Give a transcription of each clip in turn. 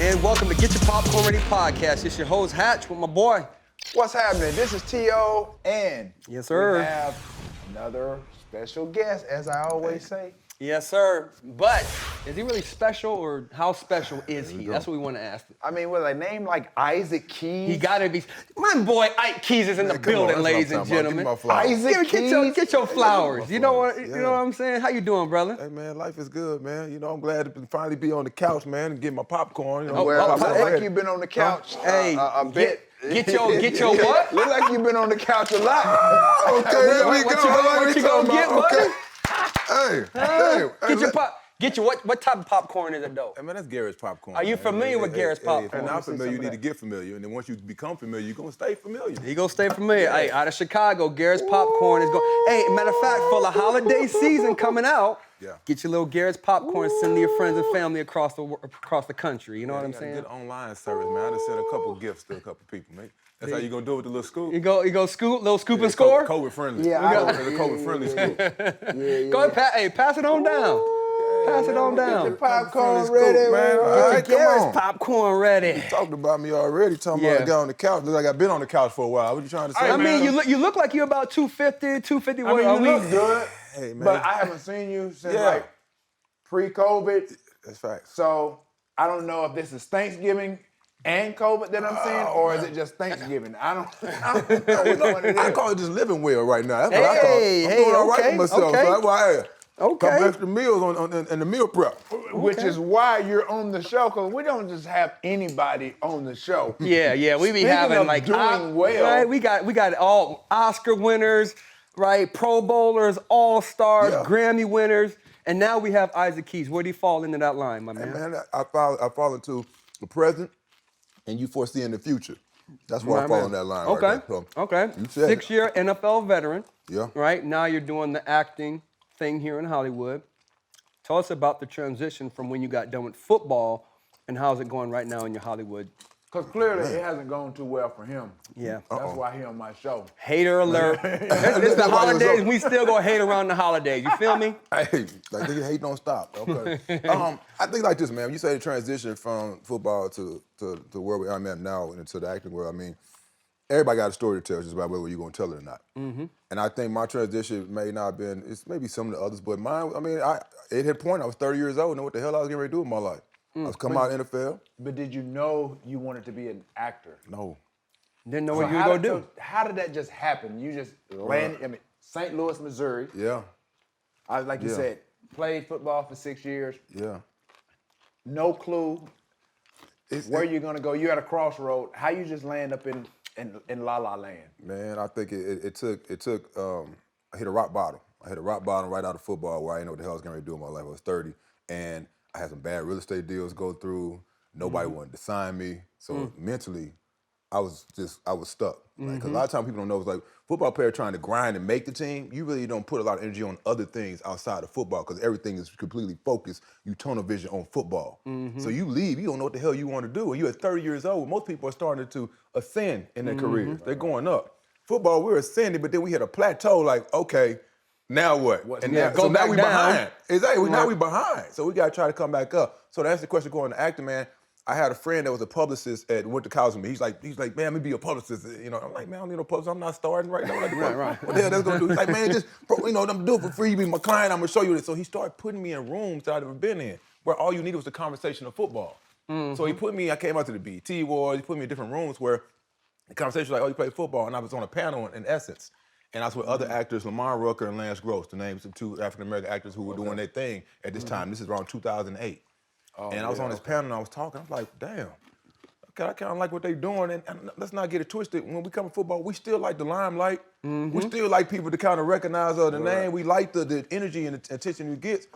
and welcome to Getcha Popcorn Ready podcast. It's your host, Hatch, with my boy. What's happening? This is T.O. and Yes, sir. we have another special guest, as I always say. Yes, sir. But is he really special, or how special is he? That's what we want to ask. I mean, with a name like Isaac Keys. He gotta be. My boy Ike Keys is in the building, ladies and gentlemen. Isaac Keys. Get your flowers. You know what? You know what I'm saying? How you doing, brother? Hey man, life is good, man. You know, I'm glad to finally be on the couch, man, and get my popcorn. You know, Well, popcorn look like ready. you've been on the couch Hey, a bit. Get your what? Look like you've been on the couch a lot. Okay, there we go. What you gonna get, buddy? Hey, damn. Get your pop. Get your what type of popcorn is it though? Hey man, that's Garrett's popcorn. Are you man. familiar with Garrett's popcorn? If you're not familiar, you need to get familiar, and then once you become familiar, you're gonna stay familiar. He gonna stay familiar. Hey, out of Chicago, Garrett's popcorn is going. Hey, matter of fact, for the holiday season coming out, get your little Garrett's popcorn, send to your friends and family across the country. You know what I'm saying? Good online service, man. I just sent a couple gifts to a couple people, man. That's how you gonna do it with the little scoop. You go scoop, little scoop and score. COVID friendly. Yeah, it's a COVID friendly scoop. Go ahead, pass it on down. Pass it on down. Get the popcorn Scoop, ready, man. man. All right, come Garrett's on. popcorn ready. You talked about me already, talking about I got on the couch. Look like I've been on the couch for a while. What you trying to say? I mean, you look like you're about 250, 250. I mean, you look good, Hey, man. but I haven't seen you since like pre-COVID. That's facts. So I don't know if this is Thanksgiving and COVID that I'm seeing, or is it just Thanksgiving? I don't know what it is. I call it just living well right now. That's what I call it. I'm doing all right okay, for myself. okay. So that's why I Okay. couple extra meals in the meal prep. Which is why you're on the show, because we don't just have anybody on the show. Yeah, we be Speaking having of like doing well, right? We got all Oscar winners, right? Pro bowlers, all-stars, Grammy winners, and now we have Isaac Keys. Where do you fall into that line, my man? Man, I fall into the present, and you foresee in the future. That's why I fall in that line. Okay. Right there. So, Okay. You said it. 6-year NFL veteran. Yeah. Right now you're doing the acting thing here in Hollywood. Tell us about the transition from when you got done with football, and how's it going right now in your Hollywood? because clearly it hasn't gone too well for him. Yeah. That's why he on my show. Hater alert. It's the holidays. We still gonna hate around the holidays. You feel me? Hey, like the hate don't stop. Okay. I think like this, man. When you say the transition from football to where I'm at now and into the acting world, I mean, everybody got a story to tell, just about whether you're gonna tell it or not. Mm-hmm. And I think my transition may not have been, it's maybe some of the others, but mine, I mean, it hit a point, I was 30 years old, and know what the hell I was getting ready to do with my life. I was coming out of the NFL. But did you know you wanted to be an actor? No. Didn't know what you were gonna do. How did that just happen? You just landed, I mean, St. Louis, Missouri. Yeah. Like you said, played football for 6 years. Yeah. No clue where you're gonna go. You're at a crossroad. How you just land up in La La Land? Man, I think it took, I hit a rock bottom. I hit a rock bottom right out of football where I didn't know what the hell I was going to do in my life. I was 30, and I had some bad real estate deals go through. Nobody wanted to sign me. So mentally, I was stuck. Like, 'cause a lot of times people don't know, it's like football player trying to grind and make the team, you really don't put a lot of energy on other things outside of football because everything is completely focused. You tunnel vision on football. So you leave, you don't know what the hell you want to do. And you're at 30 years old, most people are starting to ascend in their careers. They're going up. Football, we're ascending, but then we hit a plateau like, okay, now what? And now, go back we down. behind. Exactly, now we behind. So we got to try to come back up. So that's the question going to acting, man. I had a friend that was a publicist went to college with me. He's like, man, let me be a publicist. You know, I'm like, man, I don't need no publicist. I'm not starting right now. Right. What the hell that's gonna do? He's like, man, just, I'm gonna do it for free. You be my client. I'm gonna show you this. So he started putting me in rooms that I'd never been in, where all you needed was a conversation of football. So he put me. I came out to the BET Awards. He put me in different rooms where the conversation was like, oh, you play football, and I was on a panel in Essence. And I was with other actors, Lamar Rucker and Lance Gross, the names of two African-American actors who were doing their thing at this time. This is around 2008. And I was on this panel and I was talking. I was like, damn, okay, I kind of like what they're doing. And let's not get it twisted. When we come to football, we still like the limelight. We still like people to kind of recognize the name. We like the energy and the attention you get.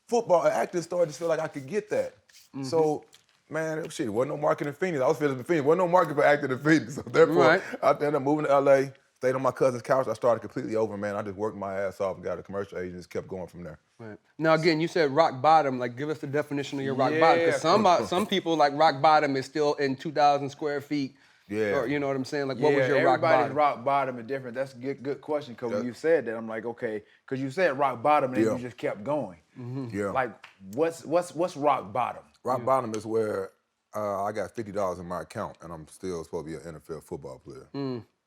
Football, actors started to feel like I could get that. So, man, shit, there wasn't no market in Phoenix. I was feeling in Phoenix. There wasn't no market for acting in Phoenix. So therefore, I ended up moving to LA. Stayed on my cousin's couch. I started completely over, man. I just worked my ass off and got a commercial agent and just kept going from there. Right. Now, again, you said rock bottom. Like, give us the definition of your rock bottom. Because some people, like, rock bottom is still in 2,000 square feet. Yeah. Or, you know what I'm saying? Like, what was your rock bottom? Everybody's rock bottom is different. That's a good question, because when you said that, I'm like, okay, because you said rock bottom and then you just kept going. Yeah. Like, what's rock bottom? Rock bottom is where I got $50 in my account, and I'm still supposed to be an NFL football player.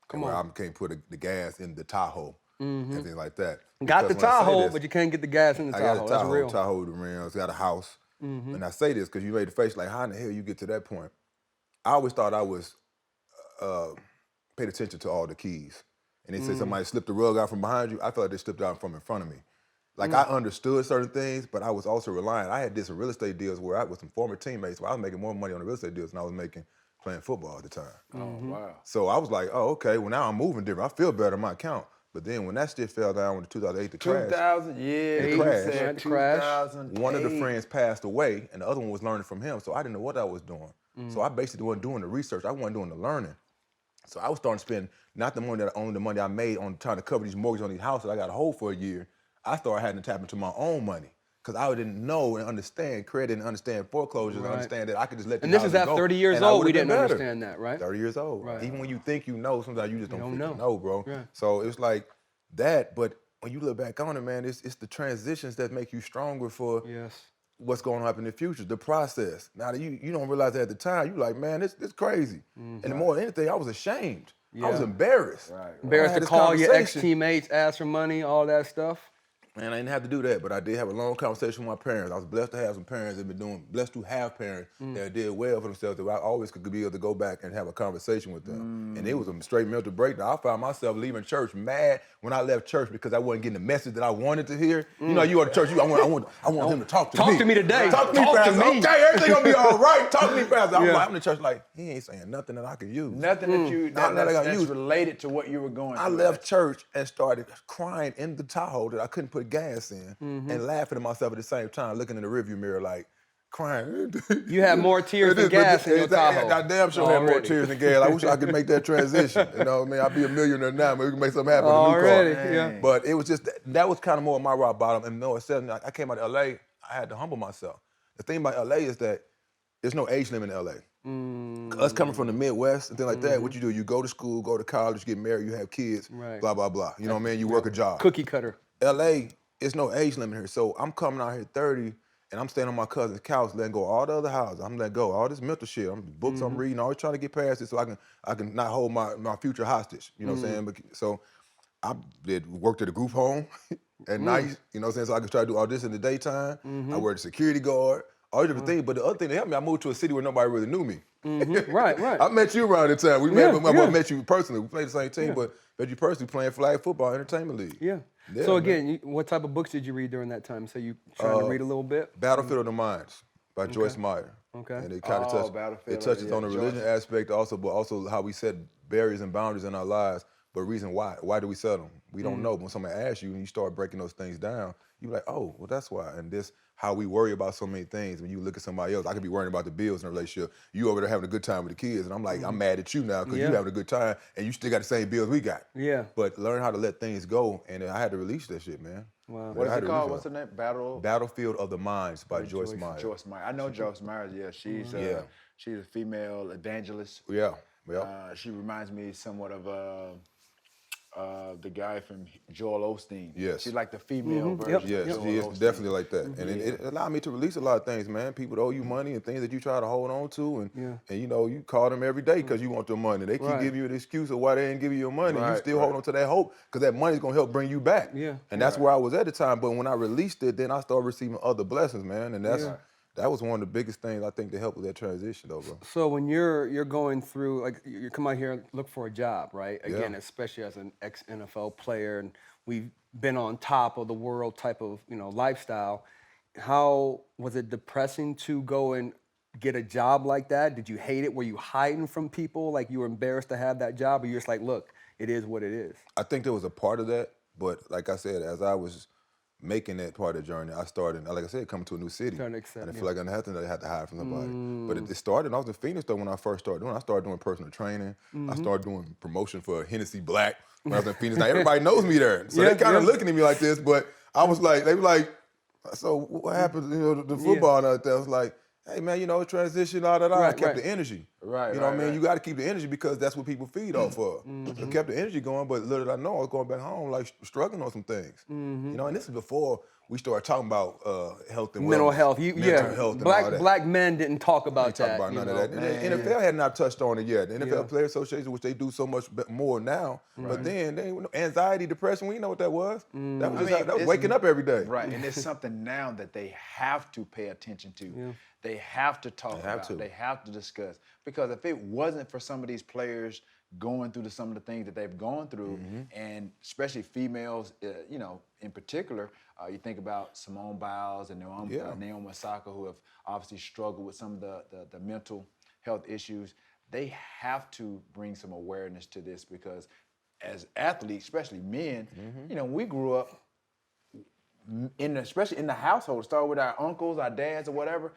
Come where on. I can't put the gas in the Tahoe and things like that. Got the Because when I say Tahoe, this, but you can't get the gas in the I Tahoe. got a That's Tahoe, real. Tahoe with the rims, got a house. And I say this because you made the face like, how in the hell you get to that point? I always thought I was paid attention to all the keys. And they said somebody slipped the rug out from behind you. I felt like they slipped out from in front of me. Like I understood certain things, but I was also reliant. I had did some real estate deals where I was some former teammates where I was making more money on the real estate deals than I was making playing football at the time. Oh, wow. So I was like, oh, okay, well now I'm moving different. I feel better in my account. But then when that shit fell down in 2008, the crash. 2000, yeah. The you crash. said The crash. 2008. One of the friends passed away, and the other one was learning from him. So I didn't know what I was doing. So I basically wasn't doing the research. I wasn't doing the learning. So I was starting to spend not the money that only the money I made on trying to cover these mortgages on these houses I got to hold for a year. I started having to tap into my own money because I didn't know and understand credit and understand foreclosures and understand that I could just let. And this is at 30 years old. We didn't understand that, right? 30 years old. Right. Even when you think you know, sometimes you just don't freaking know, bro. Yeah. So it's like that. But when you look back on it, man, it's the transitions that make you stronger for what's going to happen in the future, the process. Now, you don't realize that at the time. You like, man, it's crazy. And more than anything, I was ashamed. I was embarrassed. Embarrassed to call your ex-teammates, ask for money, all that stuff. Man, I didn't have to do that, but I did have a long conversation with my parents. I was blessed to have some parents that blessed to have parents that did well for themselves, that I always could be able to go back and have a conversation with them. And it was a straight mental breakdown. I found myself leaving church mad when I left church because I wasn't getting the message that I wanted to hear. You know, you go to church, I want him to talk to me. Talk to me today. Talk to me, Pastor. Okay, everything gonna be all right. Talk to me, Pastor. I'm in the church like, he ain't saying nothing that I can use. Nothing that you that's related to what you were going through. I left church and started crying in the Tahoe that I couldn't put gas in. And laughing at myself at the same time, looking in the rearview mirror like, crying. You had more tears than gas in your Tahoe. I damn sure had more tears than gas. I wish I could make that transition. You know what I mean? I'd be a millionaire now. Maybe we can make something happen with a new car. Yeah. But it was just, that was kind of more of my rock bottom. And no, I came out of LA, I had to humble myself. The thing about LA is that there's no age limit in LA. Us coming from the Midwest and things like that, what you do, you go to school, go to college, get married, you have kids, blah, blah, blah. You know what I mean? You work a job. Cookie cutter. LA, it's no age limit here. So I'm coming out here 30 and I'm staying on my cousin's couch, letting go all the other houses. I'm letting go all this mental shit. Books I'm reading, always trying to get past it so I can not hold my future hostage. You know what I'm saying? But, so I worked at a group home at night, you know what I'm saying? So I could try to do all this in the daytime. I worked as a security guard, all these different things. But the other thing that helped me, I moved to a city where nobody really knew me. Right. I met you around the time. I met you personally. We played the same team, but met you personally playing flag football entertainment league. Yeah. So again, what type of books did you read during that time? So you trying to read a little bit? Battlefield of the Minds by Joyce Meyer. Okay. And it kind of touches on the religion aspect also, but also how we set barriers and boundaries in our lives. But reason why? Why do we set them? We don't know. But when somebody asks you and you start breaking those things down, you're like, oh, well, that's why. And this how we worry about so many things. When you look at somebody else, I could be worrying about the bills in a relationship. You over there having a good time with the kids, and I'm like, I'm mad at you now because you having a good time and you still got the same bills we got. Yeah. But learn how to let things go, and I had to release that shit, man. Wow. What is it called? What's the name? Battlefield of the Minds by Joyce Meyer. Joyce Meyer. I know Joyce Meyer. Yeah, she's a female evangelist. Yeah. She reminds me somewhat of the guy from Joel Osteen. Yes. She's like the female version. Yes, she is definitely like that. And it allowed me to release a lot of things, man. People that owe you money and things that you try to hold on to. And you know, you call them every day because you want their money. They keep giving you an excuse of why they didn't give you your money. You still hold on to that hope because that money's going to help bring you back. Yeah. And that's where I was at the time. But when I released it, then I started receiving other blessings, man. And that was one of the biggest things I think to help with that transition, though, bro. So when you're going through, like, you come out here and look for a job, right? Again, especially as an ex-NFL player, and we've been on top of the world type of, lifestyle. How was it depressing to go and get a job like that? Did you hate it? Were you hiding from people? Like you were embarrassed to have that job? Or you're just like, look, it is what it is? I think there was a part of that, but like I said, as I was making that part of the journey, I started, like I said, coming to a new city. I didn't feel like I had to hide from somebody. But it started, I was in Phoenix though when I first started doing it. I started doing personal training. I started doing promotion for Hennessy Black when I was in Phoenix. Now everybody knows me there. So they kind of looking at me like this, but I was like, they were like, so what happened to the football and all that? I was like, hey man, transition, I kept the energy. Right, You know what I mean? right. You got to keep the energy because that's what people feed off of. So kept the energy going, but little did I know I was going back home like struggling on some things. You know, and this is before we started talking about health and Mental wellness, health. mental health, and all that. Black men didn't talk about Ain't talking that. about you none know. of that. The NFL had not touched on it yet. The NFL Yeah. Players Association, which they do so much more now, but then they anxiety, depression, we didn't know what that was. That was just that was waking up every day. Right, and it's something now that they have to pay attention to. Yeah. They have to talk about. They have to discuss. Because if it wasn't for some of these players going through some of the things that they've gone through, and especially females, you know, in particular, you think about Simone Biles and Naomi Osaka, who have obviously struggled with some of the mental health issues. They have to bring some awareness to this because as athletes, especially men, you know, when we grew up, especially in the household, start with our uncles, our dads, or whatever.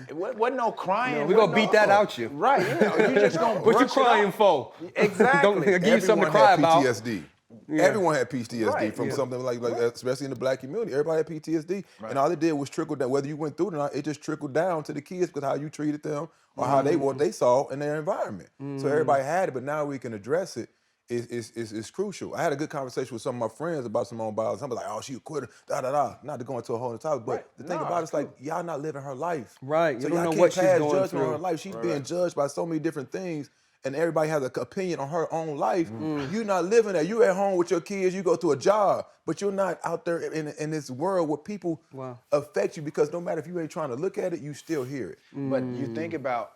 It wasn't no crying. No, we gonna beat that out you. Right? You just gonna What you brush it crying off. for? Exactly. Don't give you something to Everyone cry had about. PTSD. Yeah. Everyone had PTSD Right, from yeah. something like especially in the black community. Everybody had PTSD, and all it did was trickle down. Whether you went through it or not, it just trickled down to the kids because how you treated them or how they what they saw in their environment. So everybody had it, but now we can address it. Is crucial. I had a good conversation with some of my friends about Simone Biles. Somebody like, oh, she a quitter, da. Not to go into a whole other topic, but the thing about it is like, y'all not living her life. Right. You So don't y'all know can't what she's pass going judgment through. on her life. She's being judged by so many different things, and everybody has an opinion on her own life. You're not living that. You're at home with your kids. You go to a job, but you're not out there in this world where people affect you because no matter if you ain't trying to look at it, you still hear it. But you think about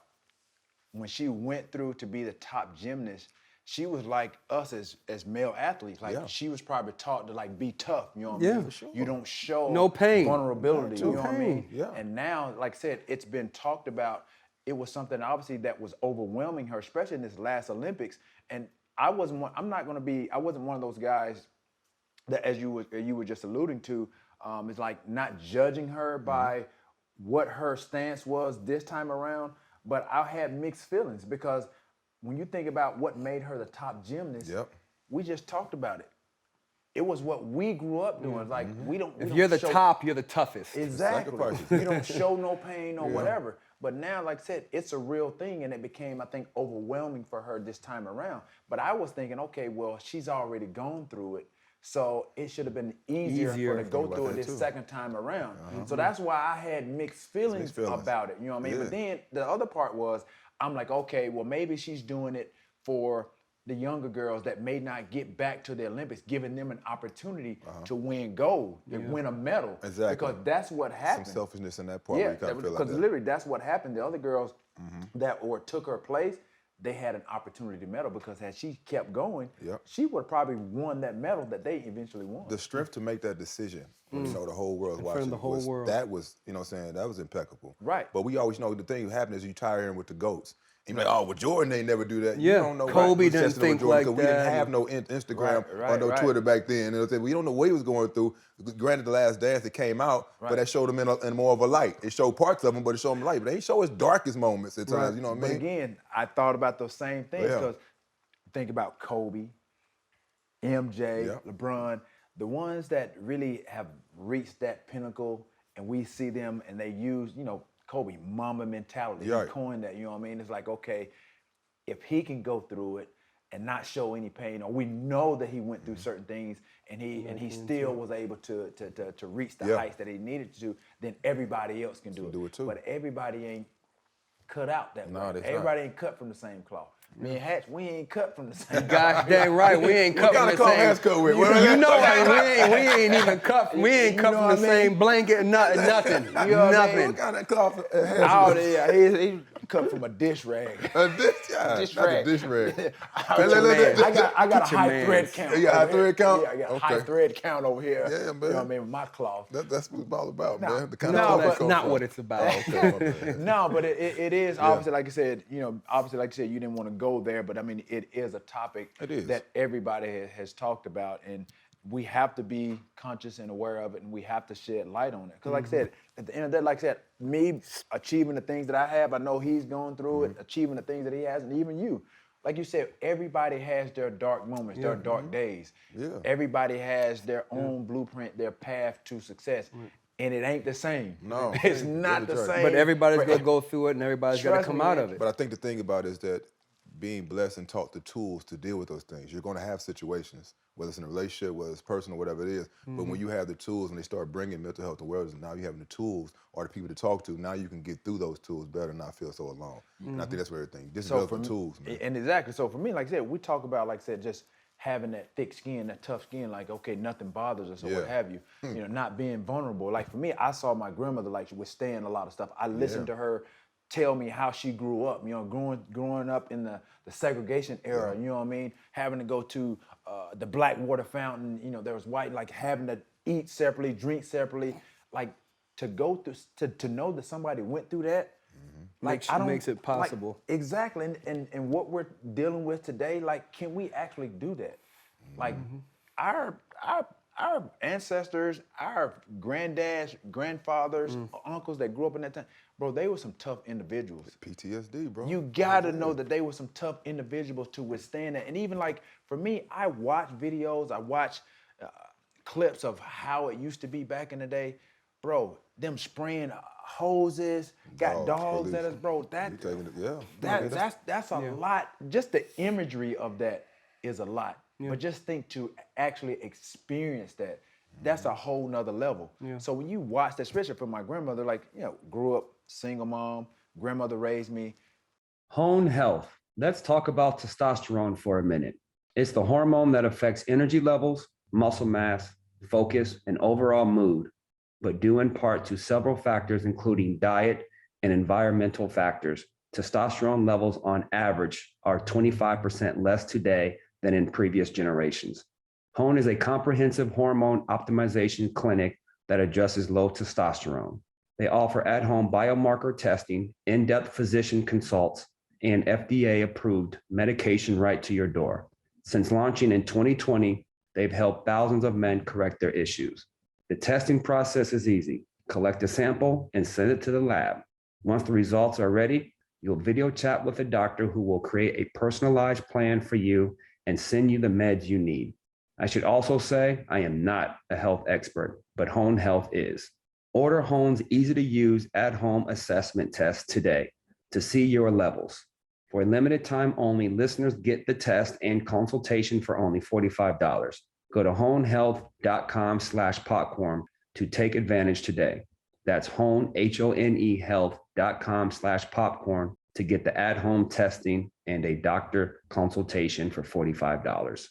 when she went through to be the top gymnast, she was like us as male athletes. Like she was probably taught to like be tough. You know what I mean? for sure. You don't show No pain. vulnerability. No You know what I mean? pain. Yeah. And now, like I said, it's been talked about. It was something obviously that was overwhelming her, especially in this last Olympics. And I wasn't one of those guys that, as you were just alluding to, is like not judging her by what her stance was this time around. But I had mixed feelings because when you think about what made her the top gymnast, we just talked about it. It was what we grew up doing. Like we don't. If you're the top, you're the toughest. Exactly. Sacrifices. You don't show no pain or whatever. But now, like I said, it's a real thing, and it became, I think, overwhelming for her this time around. But I was thinking, okay, well, she's already gone through it, so it should have been easier for her to go through it this second time around. So that's why I had mixed feelings about it. You know what I mean? But then the other part was, I'm like, okay, well, maybe she's doing it for the younger girls that may not get back to the Olympics, giving them an opportunity to win gold, to win a medal. Exactly. Because that's what happened. Some selfishness in that part where you kind of feel like because that. literally that's what happened. The other girls that took her place, they had an opportunity to medal because had she kept going, she would have probably won that medal that they eventually won. The strength to make that decision, when, you know, the whole world's front of watching, the whole world. that was, you know what I'm saying, that was impeccable. Right. But we always know the thing that happens is you tire in with the GOATs. And you're like, oh, well, Jordan ain't never do that. Yeah, You don't know Kobe who's didn't testing over think Jordan, like 'cause we didn't that. have no Instagram Right, or no right. Twitter back then. And we don't know what he was going through. Granted, The Last Dance, it came out, but that showed him in more of a light. It showed parts of him, but it showed him light. But they ain't show his darkest moments at times, you know what I But mean? again, I thought about those same things Yeah. because think about Kobe, MJ, Yeah. LeBron, the ones that really have reached that pinnacle, and we see them and they use, you know, Kobe, Mamba mentality. Right. He coined that, you know what I mean? It's like, okay, if he can go through it and not show any pain, or we know that he went through certain things and he still was able to reach the heights that he needed to, then everybody else can do it too. But everybody ain't cut out that No, way. they Everybody ain't cut from the same cloth. Me and Hatch, we ain't cut from the same Gosh dang right, we ain't cut from the cloth same. Hatch cut with? You know it, we ain't even cut. We ain't cut from the same blanket. Nothing. You know what I mean? Nothing. What kind of cloth Oh, yeah, he cut from a dish rag. A dish, Dish not rag. a dish rag. I got a Get your high mans. thread count. You got a high thread count? Yeah, I got a high Okay. thread count over here. Yeah, You know man. what I mean? With my cloth. That's what it's all about, No. man. The kind No, of cloth but That's you not come what from. it's about. Okay, my bad. No, but it is obviously, like I said, you know, obviously, like you said, you didn't want to go there, but I mean, it is a topic It is. that everybody has talked about, and we have to be conscious and aware of it, and we have to shed light on it. Because, like I said, at the end of the day, like I said, me achieving the things that I have, I know he's going through it, achieving the things that he has, and even you. Like you said, everybody has their dark moments, their dark days. Yeah. Everybody has their own blueprint, their path to success. and it ain't the same. No. It's not the same. But everybody's for- gonna go through it, and everybody's got to Trust come me, out man. of it. But I think the thing about it is that being blessed and taught the tools to deal with those things. You're going to have situations, whether it's in a relationship, whether it's personal, whatever it is. But when you have the tools and they start bringing mental health awareness, and now you having the tools or the people to talk to, now you can get through those tools better and not feel so alone. And I think that's where everything. This is for the me- tools, man. And exactly. So for me, like I said, we talk about, like I said, just having that thick skin, that tough skin, like, okay, nothing bothers us or what have you. You know, not being vulnerable. Like for me, I saw my grandmother like withstand a lot of stuff. I listened to her tell me how she grew up, you know, growing up in the segregation era, you know what I mean? Having to go to the black water fountain, you know, there was white, like having to eat separately, drink separately, like to go through, to know that somebody went through that, like Makes it possible. Like, exactly, and what we're dealing with today, like, can we actually do that? Like, our ancestors, our granddads, grandfathers, uncles that grew up in that time, bro, they were some tough individuals. PTSD, bro. You gotta know that they were some tough individuals to withstand that. And even like, for me, I watch videos, I watch clips of how it used to be back in the day. Bro, them spraying hoses, got dogs at us, bro. That's a lot. Just the imagery of that is a lot. But just think to actually experience that, that's a whole nother level. So when you watch that, especially for my grandmother, like, you know, grew up single mom, grandmother raised me. Hone Health. Let's talk about testosterone for a minute. It's the hormone that affects energy levels, muscle mass, focus, and overall mood, but due in part to several factors, including diet and environmental factors. Testosterone levels on average are 25% less today than in previous generations. Hone is a comprehensive hormone optimization clinic that addresses low testosterone. They offer at-home biomarker testing, in-depth physician consults, and FDA-approved medication right to your door. Since launching in 2020, they've helped thousands of men correct their issues. The testing process is easy. Collect a sample and send it to the lab. Once the results are ready, you'll video chat with a doctor who will create a personalized plan for you and send you the meds you need. I should also say I am not a health expert, but Hone Health is. Order Hone's easy-to-use at-home assessment test today to see your levels. For a limited time only, listeners get the test and consultation for only $45. Go to honehealth.com/popcorn to take advantage today. That's Hone, H-O-N-E health.com/popcorn to get the at-home testing and a doctor consultation for $45.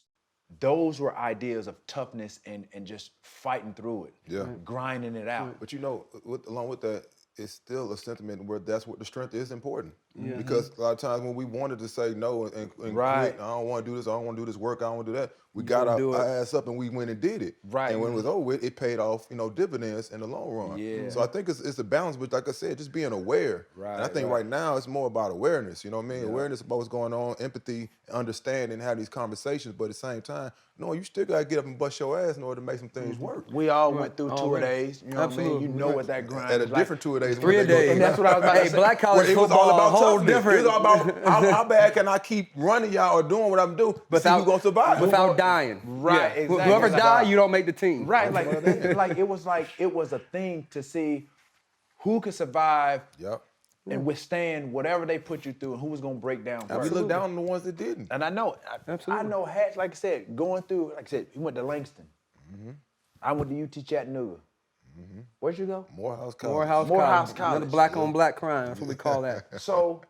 Those were ideas of toughness and just fighting through it, grinding it out. But you know, along with that, it's still a sentiment where that's what the strength is important. Because a lot of times when we wanted to say no and quit, I don't want to do this, I don't want to do this work, I don't want to do that, we got our ass up and we went and did it. And when it was over with, it paid off, you know, dividends in the long run. So I think it's a balance, but like I said, just being aware. And I think right now it's more about awareness, you know what I mean? Awareness about what's going on, empathy, understanding, have these conversations, but at the same time, no, you still gotta get up and bust your ass in order to make some things work. We all went through two-a-days, you know what I mean? You know what that grind At a is like. different 2 days. 3 a day. And that's what I was about to say. Black college It was football, all about whole toughness. different. It was all about how bad can I keep running y'all or doing what I'm doing to see who's gonna survive. Without dying. Right, exactly. Whoever died, you don't make the team. Right, like it was a thing to see who could survive and withstand whatever they put you through and who was gonna break down And we first. look down on the ones that didn't. And I know, I know Hatch, like I said, going through, like I said, he went to Langston. I went to UT Chattanooga. Where'd you go? Morehouse College. Morehouse Morehouse College. Another College. black on black crime. That's what we call that. So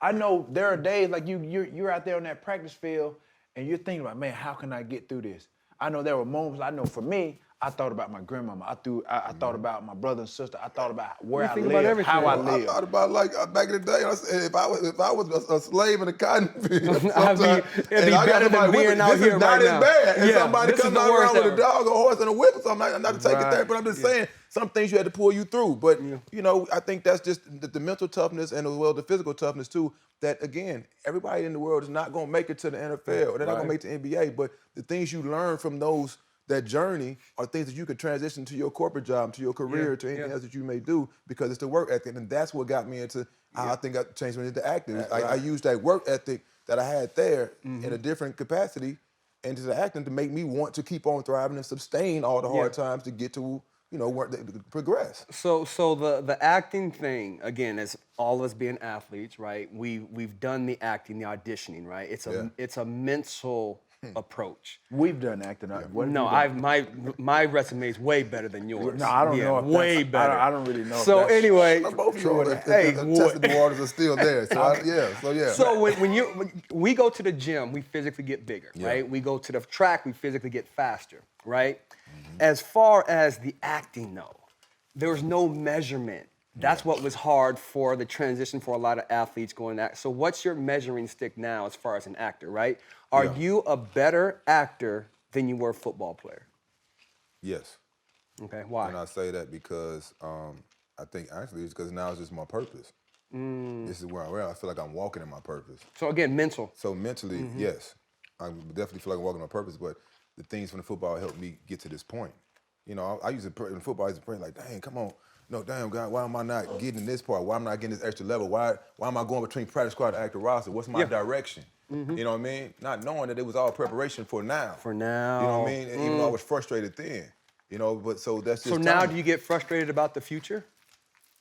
I know there are days like you're out there on that practice field and you're thinking about, man, how can I get through this? I know there were moments, I know for me, I thought about my grandmama. I thought about my brother and sister. I thought about where I think about lived, everything. how I I lived. thought about like back in the day. I said, if I was a slave in a cotton field, It'd sometime, be and I got better than somebody being with me, out this here is not right as now. bad. And Yeah, somebody this is comes the out worst around with a ever. dog, a horse, and a whip or something. Not to take it there, but I'm just Yeah. saying some things you had to pull you through. But you know, I think that's just the mental toughness and as well the physical toughness too. That again, everybody in the world is not going to make it to the NFL. Or they're not going to make it to the NBA. But the things you learn from that journey are things that you can transition to your corporate job, to your career, to anything else that you may do because it's the work ethic. And that's what got me into how I think I changed me into acting. I used that work ethic that I had there in a different capacity into the acting to make me want to keep on thriving and sustain all the hard times to get to progress. So the acting thing, again, as all of us being athletes, right? We've done the acting, the auditioning, right? It's a mental approach. We've done acting. What have No, you done? my resume is way better than yours. No, I don't know if way that's, better. I don't really know. So if that's, anyway, I'm both true. hey, Tested the waters are still there. So So when we go to the gym, we physically get bigger, right? We go to the track, we physically get faster, right? As far as the acting though, there was no measurement. That's what was hard for the transition for a lot of athletes going that. So what's your measuring stick now as far as an actor, right? Are you a better actor than you were a football player? Yes. Okay, why? And I say that because I think actually it's because now it's just my purpose. This is where I'm at. I feel like I'm walking in my purpose. So again, mental. So mentally, yes, I definitely feel like I'm walking in my purpose, but the things from the football helped me get to this point. You know, I used to pray in football, I used to pray like, dang, come on. No, damn, God, why am I not getting this part? Why am I not getting this extra level? Why am I going between practice squad and active roster? What's my direction? You know what I mean? Not knowing that it was all preparation for now. For now. You know what I mean? And even though I was frustrated then, you know, but so that's just So now time. do you get frustrated about the future?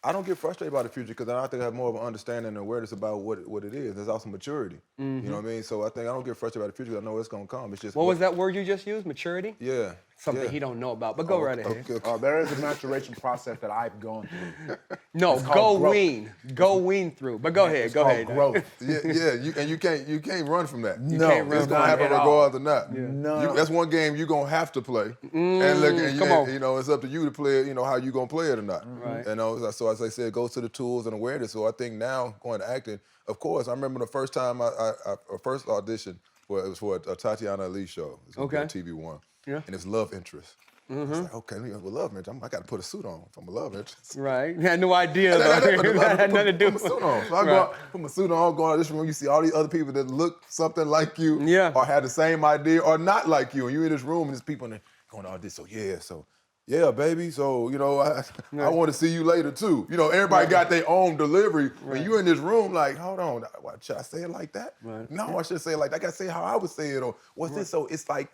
I don't get frustrated about the future because I think I have more of an understanding and awareness about what it is. There's also maturity. You know what I mean? So I think I don't get frustrated about the future because I know it's going to come. It's just What was that word you just used? Maturity? Yeah. Something yeah. he don't know about, but go right ahead. Okay. there is a maturation process that I've gone through. No, It's go called growth. wean through. But go ahead, It's go called ahead. growth. You can't run from that. No, can't run It's from gonna it happen at all. regardless or not. No. That's one game you're gonna have to play. And look, and come on. you know, it's up to you to play it, you know, how you gonna play it or not. Right. You know, so as I said, it goes to the tools and awareness. So I think now going to acting, of course, I remember the first time I first auditioned it was for a Tatiana Ali show. It was on TV One. Yeah. And it's love interest. It's like, okay, with love interest, I got to put a suit on if I'm a love interest. Right. You had no idea though. That had nothing to do Put my with suit on. So I go out, put my suit on, go out this room, you see all these other people that look something like you or have the same idea or not like you. And you're in this room and there's people and they're going, oh, this, yeah, baby. So, you know, I want to see you later too. You know, everybody got their own delivery. When you're in this room, like, hold on, should I say it like that? Right. No, I should say it like that. I got to say how I would say it. Or what's this? So it's like,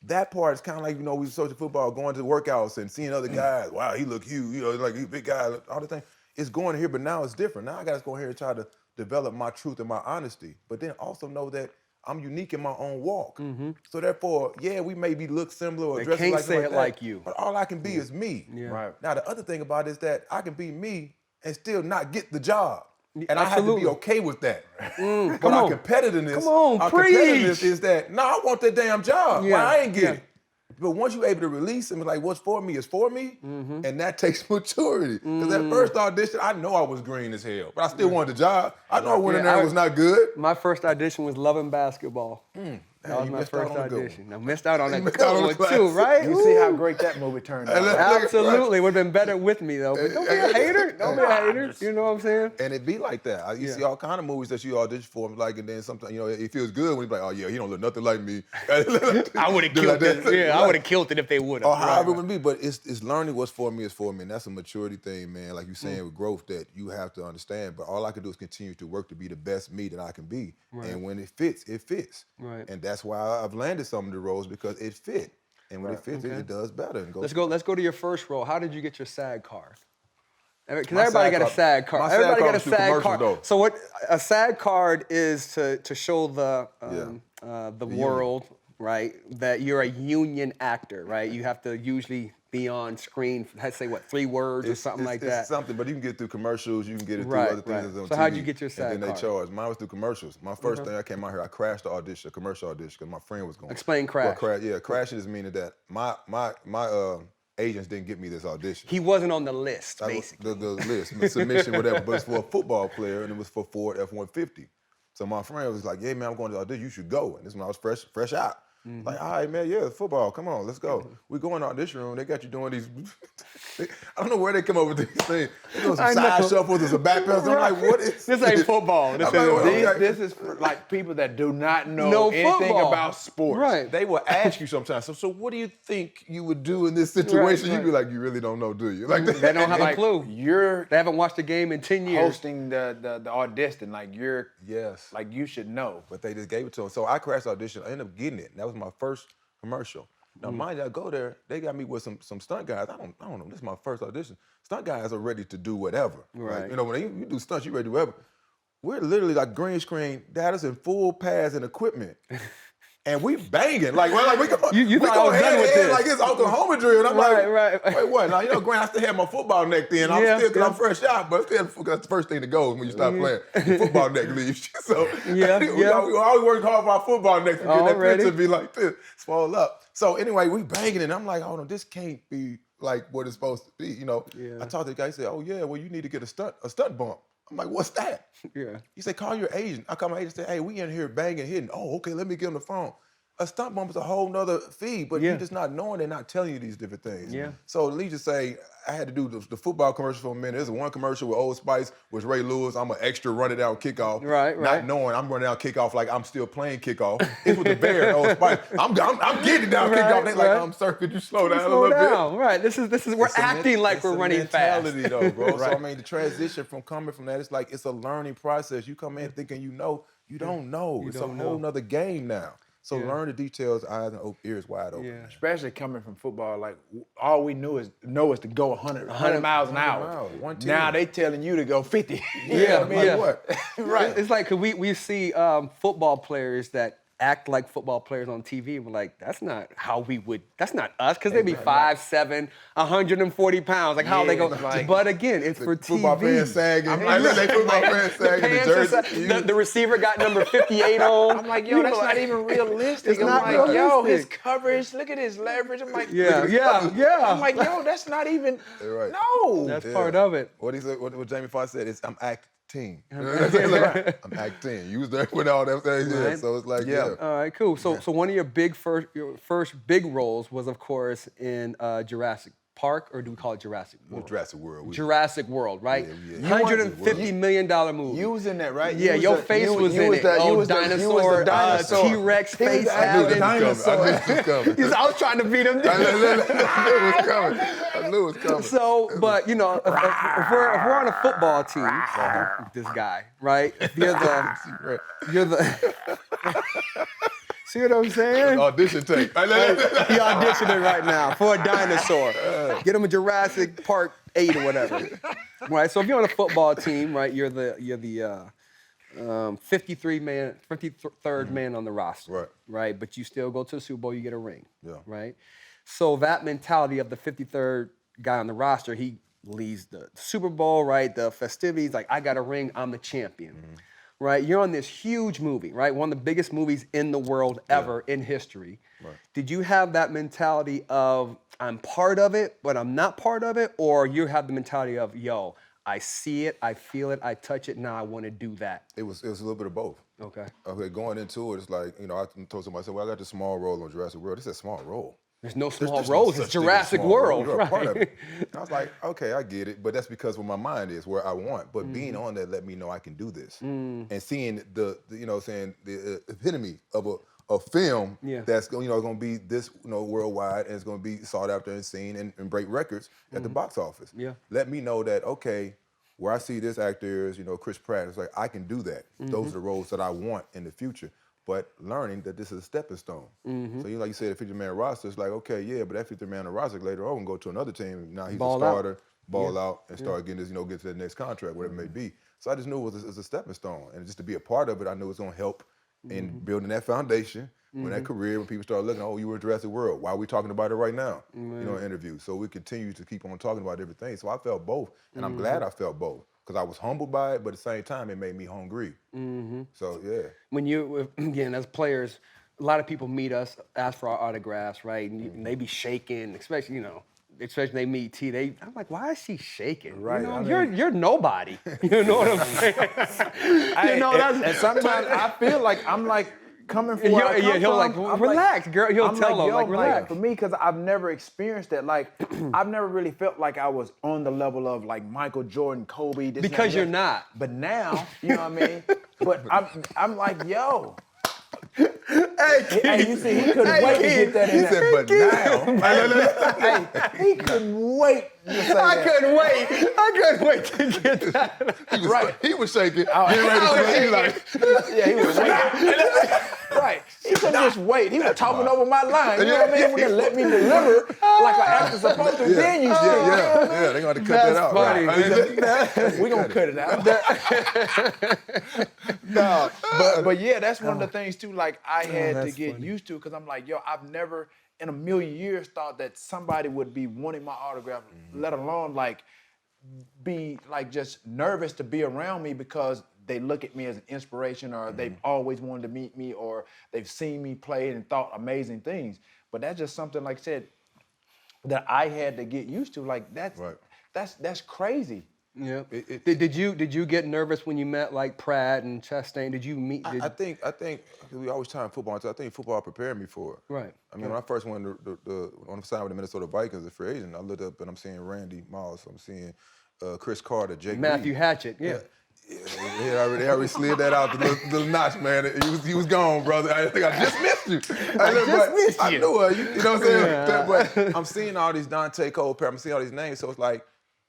that part is kind of like, you know, we social football, going to workouts and seeing other guys. Wow, he look huge, you know, like he's a big guy, all the thing. It's going here, but now it's different. Now I got to go here and try to develop my truth and my honesty, but then also know that I'm unique in my own walk. So therefore, we maybe look similar or They dress can't like say it that, like you. but all I can be is me. Right. Now the other thing about it is that I can be me and still not get the job. And I have to Absolutely. be okay with that. But come our on. competitiveness, Come on, our preach. competitiveness is that, no, I want that damn job. Yeah, Why I ain't get yeah. it? But once you're able to release and be like, what's for me is for me, and that takes maturity. Because that first audition, I know I was green as hell, but I still wanted the job. I know I went in there and was not good. My first audition was Loving Basketball. That was you my missed out first on a good one. audition. I missed out on You that missed good out on one the too, classic. right? You see how great that movie turned out. look, Absolutely. Would have been better with me though. But don't be a hater. Don't be a hater. You know what I'm saying? And it be like that. You see all kind of movies that you audition for, like, and then sometimes, you know, it feels good when you're like, oh yeah, he don't look nothing like me. I would have killed it. Yeah, I would have killed it if they would have. Or however it would be, but it's learning what's for me is for me, and that's a maturity thing, man. Like you saying with growth, that you have to understand. But all I can do is continue to work to be the best me that I can be, and when it fits, it fits. Right. And that's why I've landed some of the roles because it fit, and when it fits, it does better. And goes Let's go to your first role. How did you get your SAG card? Because My everybody SAG got a card- SAG card. my SAG Everybody card got a was through SAG commercials, card. though. So what a SAG card is to show the world, right, that you're a union actor, right? You have to usually be on screen, let's say what, 3 words or something like that. It's something, but you can get through commercials, you can get it through Right, other things. right. That's on So TV, how'd you get your SAG and then they card? charge. Mine was through commercials. My first thing I came out here, I crashed the audition, a commercial audition, because my friend was going. Explain crash. Well, crashing is meaning that my agents didn't get me this audition. He wasn't on the list, I was- basically. The list, the submission, whatever, but it's for a football player, and it was for Ford F-150. So my friend was like, yeah, man, I'm going to the audition, you should go. And this is when I was fresh out. Like, all right, man, yeah, football, come on, let's go. We go in the audition room, they got you doing these, I don't know where they come up with these things. They doing some I side know. shuffles and some back pedals. I'm like, what is This ain't football. This I'm like, ain't what- football. This is for like people that do not know No anything football. about sports. Right. They will ask you sometimes, so what do you think you would do in this situation? Right. You'd be like, you really don't know, do you? Like They don't have a Like, clue. You're They haven't watched a game in 10 years. hosting the audition, like you're Yes. like you should know. But they just gave it to him. So I crashed the audition. I ended up getting it. And that was my first commercial. Now, mind you, I go there, they got me with some stunt guys. I don't know. This is my first audition. Stunt guys are ready to do whatever. Right. Like, when you do stunts, you ready to do whatever. We're literally like green screen, that is in full pads and equipment. And we banging. Like we go, you we thought go I was done with this. like it's Oklahoma drill. And I'm Right. wait, what? Now, Grant, I still had my football neck then. I'm fresh out, but still, that's the first thing to go when you start playing. Your football neck leaves. So we always work hard for our football necks to get that picture to be like this, swell up. So anyway, we banging, and I'm like, hold on, this can't be like what it's supposed to be. I talked to the guy, he said, oh yeah, well, you need to get a stunt bump. I'm like, what's that? Yeah. He said, call your agent. I call my agent and say, hey, we in here banging, hitting. Oh, okay, let me get on the phone. A stunt bump is a whole nother fee, but you're just not knowing, they're not telling you these different things. Yeah. So let me just say, I had to do the football commercial for a minute. There's one commercial with Old Spice, with Ray Lewis. I'm an extra running down kickoff. Right. Not knowing I'm running down kickoff like I'm still playing kickoff. It's with the Bears, Old Spice. I'm getting down kickoff. They like, sir, could you slow down a little bit? Right. This is we're acting like we're running fast. It's a mentality though, bro. So I mean, the transition from coming from that, it's a learning process. You come in thinking you don't know. It's a whole nother game now. So learn the details, eyes and ears wide open. Yeah. Especially coming from football, like all we know is to go 100 miles an hour. Now they telling you to go 50. What? Right. It's like, 'cause we see football players that act like football players on TV. We're like, that's not us, because they be 5'7", 140 pounds. Like, how they go? But again, it's for TV. Football pants sagging. Football pants sagging. The receiver got number 58 on. I'm like, yo, that's not even realistic. It's not like, yo, his realistic. coverage, look at his leverage. I'm like, Yeah. I'm like, yo, that's not even, Right. no. That's part of it. What he said, what Jamie Foxx said is, I'm acting. I'm acting. You was there with all them things. Yeah. So it's like, All right, cool. So one of your first big roles was, of course, in Jurassic Park, or do we call it Jurassic World? Jurassic World. Jurassic World, right? Yeah. $150 million movie. You was in that, right? Yeah, your face was in it. Dinosaur, T-Rex face having. I knew it was coming. I was trying to beat him. I knew it was coming. So, but if we're on a football team, this guy, right? You're the. See what I'm saying? Audition tape. He auditioning right now for a dinosaur. Get him a Jurassic Park 8 or whatever. Right. So if you're on a football team, right, you're the 53rd man on the roster. Right. Right. But you still go to the Super Bowl, you get a ring. Yeah. Right. So that mentality of the 53rd guy on the roster, he leads the Super Bowl, right? The festivities, like, I got a ring, I'm the champion. Mm-hmm. Right, you're on this huge movie, right? One of the biggest movies in the world ever in history. Right. Did you have that mentality of, I'm part of it, but I'm not part of it? Or you have the mentality of, yo, I see it, I feel it, I touch it, now I want to do that? It was a little bit of both. Okay, going into it, it's like, I told somebody, I said, well, I got this small role on Jurassic World. This is a small role. There's no small roles. It's Jurassic World. You're a part of it. I was like, okay, I get it, but that's because where my mind is, where I want. But being on that let me know I can do this, and seeing the epitome of a film that's going to be this worldwide, and it's going to be sought after and seen and break records at the box office. Yeah, let me know that, okay, where I see this actor is Chris Pratt. It's like, I can do that. Those are the roles that I want in the future. But learning that this is a stepping stone. So like you said, a 50-man roster, it's like, okay, yeah, but that 50-man roster later on can go to another team. Now he's a starter, ball out, and start getting this, get to that next contract, whatever it may be. So I just knew it was a stepping stone. And just to be a part of it, I knew it was going to help in building that foundation, when that career, when people start looking, oh, you were in Jurassic World. Why are we talking about it right now? In interviews. So we continue to keep on talking about everything. So I felt both, and I'm glad I felt both. Because I was humbled by it, but at the same time, it made me hungry. So, yeah. When again, as players, a lot of people meet us, ask for our autographs, right? And they be shaking, especially they meet T. I'm like, why is she shaking? Right. You're nobody. You know what I'm saying? And sometimes I feel like I'm like, coming from where I come he'll from, like, relax, girl. He'll tell him, relax. For me, because I've never experienced that. Like, I've never really felt like I was on the level of like Michael Jordan, Kobe. This because you're not. But now, you know what I mean? But I'm like, yo. Hey, you see, he couldn't wait to get that in there. He said, but now. He couldn't wait I couldn't wait. I couldn't wait to get that. He was shaking. Yeah, he was waiting. Right. He couldn't just wait. He was talking over my line. You know what I mean? He wouldn't let me deliver like an actor's supposed to. Then you still. Yeah, they're going to cut that out. Funny. We're going to cut it out. No, but yeah, that's one of the things too, like I had to get used to, because I'm like, yo, I've never in a million years thought that somebody would be wanting my autograph, let alone like be like just nervous to be around me because they look at me as an inspiration, or they've always wanted to meet me, or they've seen me play and thought amazing things. But that's just something, like I said, that I had to get used to. Like that's crazy. Yeah. Did you get nervous when you met like Pratt and Chastain? Did you meet? I think we always time football. I think football prepared me for it. Right. I mean, when I first went on the side with the Minnesota Vikings as a free agent, I looked up and I'm seeing Randy Moss, I'm seeing Chris Carter, Jake Matthew Reed. Hatchett. Yeah. They already slid that out the little notch, man. He was gone, brother. I think I just missed you. I knew it. You know what I'm saying? Yeah. But I'm seeing all these Dante Cole, I'm seeing all these names, so it's like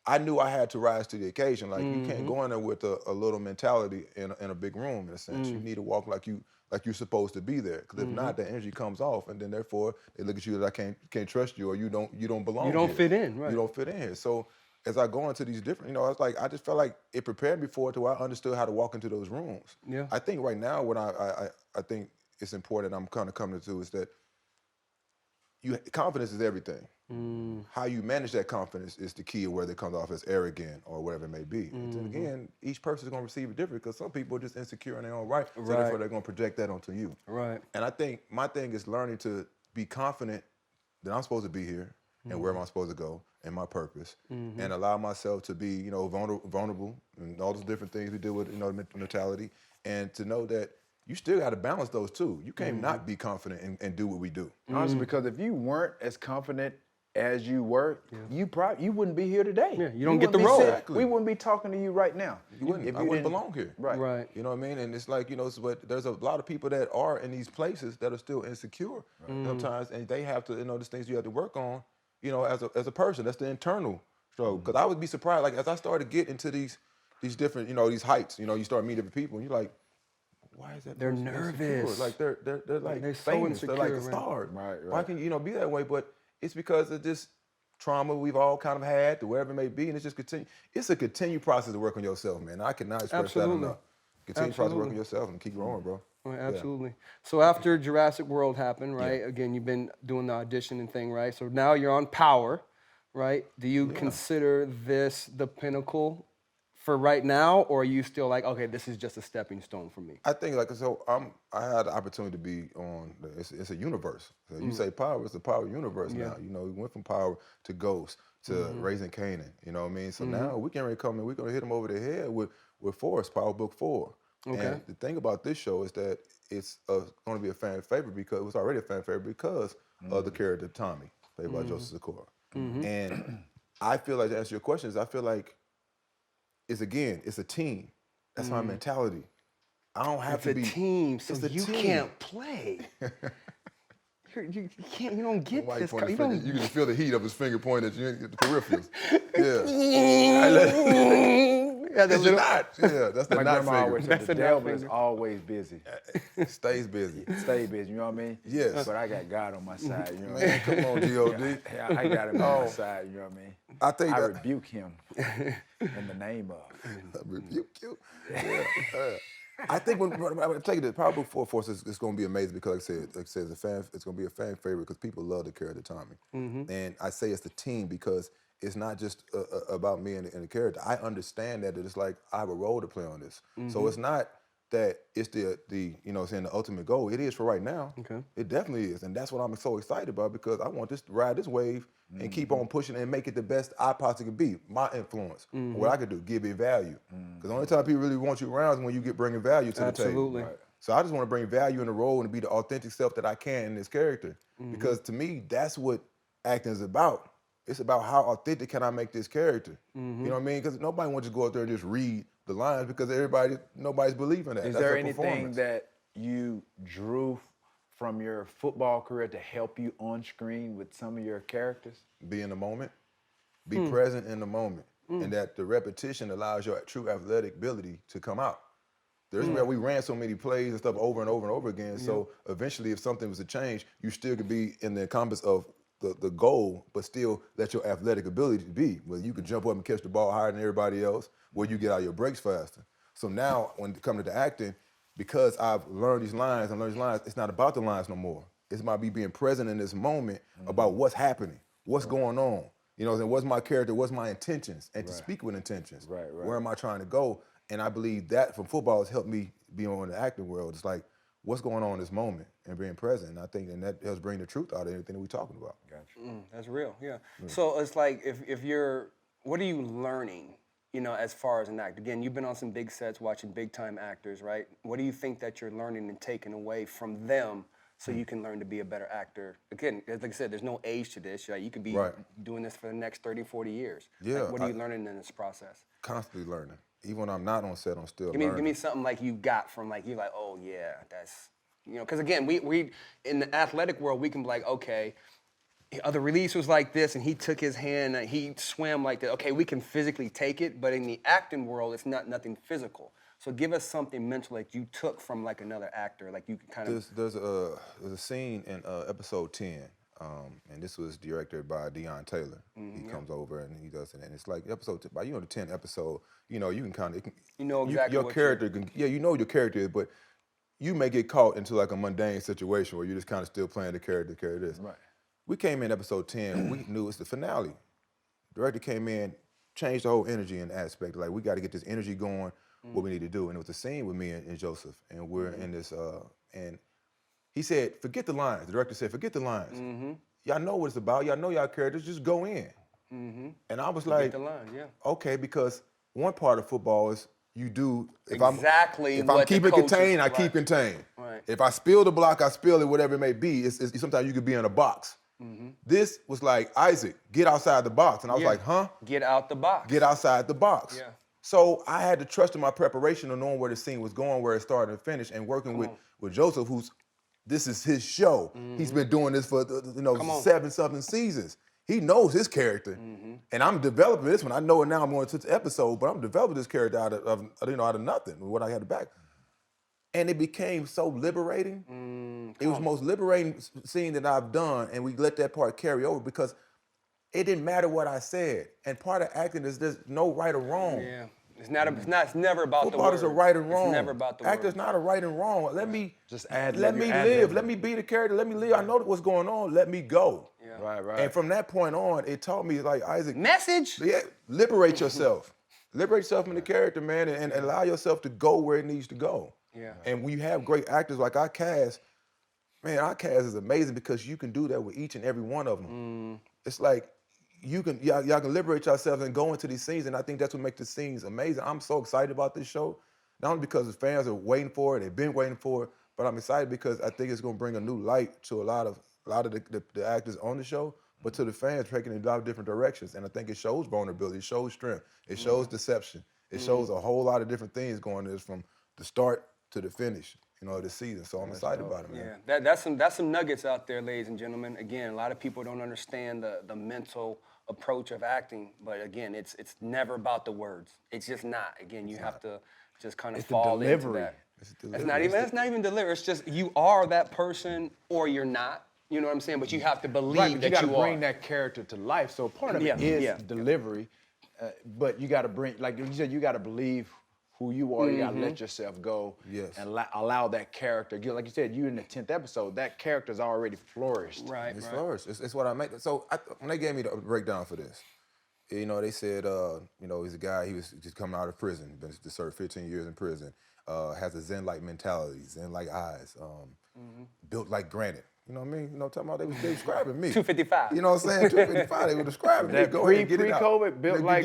I knew I had to rise to the occasion. Like you can't go in there with a little mentality in a big room, in a sense. You need to walk like you're supposed to be there. Because if not, the energy comes off, and then therefore they look at you that I can't trust you, or you don't belong. You don't fit in, right? You don't fit in here. So as I go into these different, I just felt like it prepared me for it to where I understood how to walk into those rooms. Yeah. I think right now what I think it's important, I'm kind of coming to is that confidence is everything. How you manage that confidence is the key of whether it comes off as arrogant or whatever it may be. And then again, each person is going to receive it different, because some people are just insecure in their own right, so therefore they're going to project that onto you. Right. And I think my thing is learning to be confident that I'm supposed to be here and where am I supposed to go and my purpose, and allow myself to be, vulnerable and all those different things we deal with, mentality, and to know that you still got to balance those two. You can't not be confident and do what we do. Honestly, because if you weren't as confident as you were, you wouldn't be here today. Yeah, you don't get the role. We wouldn't be talking to you right now. I wouldn't belong here. Right. You know what I mean? And it's like, but there's a lot of people that are in these places that are still insecure sometimes, and they have to, there's things you have to work on, as a person. That's the internal struggle. Because I would be surprised, like as I started to get into these different, these heights, you start meeting different people, and you're like, why is that? They're person insecure? nervous. Like they're like they're so famous. insecure. They're like a star. Right. Why can you be that way? But it's because of this trauma we've all kind of had, whatever it may be, and it's just continue. It's a continued process to work on yourself, man. I cannot express that enough. Continue process to work on yourself and keep growing, bro. Right, absolutely. Yeah. So after Jurassic World happened, right? Again, you've been doing the audition and thing, right? So now you're on Power, right? Do you consider this the pinnacle for right now, or are you still like, okay, this is just a stepping stone for me? I think I had the opportunity to be on. It's a universe. So you say Power, it's a Power universe now. We went from Power to Ghost to Raising Kanan. You know what I mean? So now we can come in. We're gonna hit them over the head with Force, Power Book 4. Okay. And the thing about this show is that it's going to be a fan favorite, because it was already a fan favorite because of the character Tommy, played by Joseph Sikora. And I feel like, to answer your questions, I feel like it's a team. That's my mentality. I don't have to be. It's a team, so it's a you team. can't play. You can't. You don't get this. You can feel the heat of his finger pointing at you in the peripherals. That's the knot. Yeah, that's the My knot grandma always finger. said the devil is always busy. Stays busy. Stay busy, you know what I mean? Yes. But I got God on my side, you know what I mean? Man, come on, G.O.D. Yeah, I got him on my side, you know what I mean? I think I that rebuke him in the name of. rebuke you. Yeah. I think when I take it, Power Book 4 Force is going to be amazing, because, like I said, it's going to be a fan favorite because people love the character Tommy. And I say it's the team because it's not just about me and the character. I understand that it's like I have a role to play on this. So it's not that it's the saying the ultimate goal. It is for right now. Okay. It definitely is, and that's what I'm so excited about, because I want this to ride this wave and keep on pushing and make it the best I possibly can be. My influence, what I can do, give it value. Because the only time people really want you around is when you get bringing value to the table. Absolutely. Right. So I just want to bring value in the role and be the authentic self that I can in this character. Because to me, that's what acting is about. It's about how authentic can I make this character. You know what I mean? Because nobody wants to go out there and just read the lines, because nobody's believing that. Is there anything that you drew from your football career to help you on screen with some of your characters? Be in the moment. Be present in the moment. And that the repetition allows your true athletic ability to come out. There's where we ran so many plays and stuff over and over and over again. So eventually, if something was to change, you still could be in the compass of the goal, but still let your athletic ability be. Where you could jump up and catch the ball higher than everybody else, where you get out your breaks faster. So now, when it comes to the acting, because I've learned these lines, it's not about the lines no more. It's about me being present in this moment about what's happening, what's going on. You know, what's my character, what's my intentions, and to speak with intentions. Where am I trying to go? And I believe that from football has helped me be on the acting world. It's like, what's going on in this moment and being present. And I think that helps bring the truth out of everything that we're talking about. That's real, yeah. So it's like, if you're, what are you learning, you know, as far as an actor? Again, you've been on some big sets watching big time actors, right? What do you think that you're learning and taking away from them so you can learn to be a better actor? Again, like I said, there's no age to this, right? You could be doing this for the next 30, 40 years. Yeah. Like, what are you learning in this process? Constantly learning. Even when I'm not on set, I'm still learning. Give me something like you got from, like, you're like, oh yeah, that's, you know, because again, we in the athletic world, we can be like, okay, the release was like this, and he took his hand, and he swam like that. Okay, we can physically take it, but in the acting world, it's nothing physical. So give us something mental that you took from like another actor, like you can kind of. There's a scene in episode 10, and this was directed by Deion Taylor. He comes over and he does it, and it's like episode, by the 10th episode, you know, you can kind of, you know exactly your what character can, you know your character is, but you may get caught into like a mundane situation where you're just kind of still playing the character this. Right. We came in episode 10, we knew it's the finale. Director came in, changed the whole energy and aspect. Like, we got to get this energy going, what we need to do. And it was a scene with me and Joseph, and we're in this, and he said, forget the lines. The director said, forget the lines. Y'all know what it's about. Y'all know y'all characters, just go in. And I was like, the lines, yeah. Okay, because one part of football is you do, if exactly I'm keeping contained, I keep contained. Right. If I spill the block, I spill it, whatever it may be. It's sometimes you could be in a box. This was like, Isaac, get outside the box. And I was like, huh? Get out the box. Get outside the box. Yeah. So I had to trust in my preparation of knowing where the scene was going, where it started and finished, and working with Joseph, this is his show. He's been doing this for 7-something seasons. He knows his character, and I'm developing this one. I know it now. I'm going to the episode, but I'm developing this character out of nothing, what I had to back. And it became so liberating. It was the most liberating scene that I've done, and we let that part carry over because it didn't matter what I said. And part of acting is there's no right or wrong. Yeah. It's never about Football the word. is a right and wrong. It's never about the Actor's word. not a right and wrong. Let me just add. Let me live. Let me be the character. Let me live. I know what's going on. Let me go. Yeah. Right. And from that point on, it taught me, like, Isaac, Message. Yeah, liberate yourself. Liberate yourself in the character, man, and allow yourself to go where it needs to go. Yeah. And when you have great actors like our cast, man, our cast is amazing because you can do that with each and every one of them. It's like y'all can liberate yourselves and go into these scenes, and I think that's what makes the scenes amazing. I'm so excited about this show, not only because the fans are waiting for it, they've been waiting for it, but I'm excited because I think it's going to bring a new light to a lot of the actors on the show, but to the fans taking in a lot of different directions. And I think it shows vulnerability, it shows strength, it shows deception, it shows a whole lot of different things going on from the start to the finish, of the season. So I'm excited about it, man. Yeah, that's some nuggets out there, ladies and gentlemen. Again, a lot of people don't understand the mental approach of acting, but again, it's never about the words. It's just not. Again, you have to just kind of fall into that. It's not even delivery. It's just you are that person or you're not. You know what I'm saying? But you have to believe that you are. You got to bring that character to life. So part of it is delivery, but you got to bring, like you said, you got to believe who you are. You got to let yourself go and allow that character. Like you said, you in the 10th episode, that character's already flourished. Right. It's flourished. It's what I make. So when they gave me the breakdown for this, they said, he's a guy, he was just coming out of prison, been to serve 15 years in prison, has a Zen-like mentality, Zen-like eyes, built like granite. You know what I mean? Talking about they describing me. 255. You know what I'm saying? 255. They were describing me. Go ahead and get it out. Pre-COVID, built like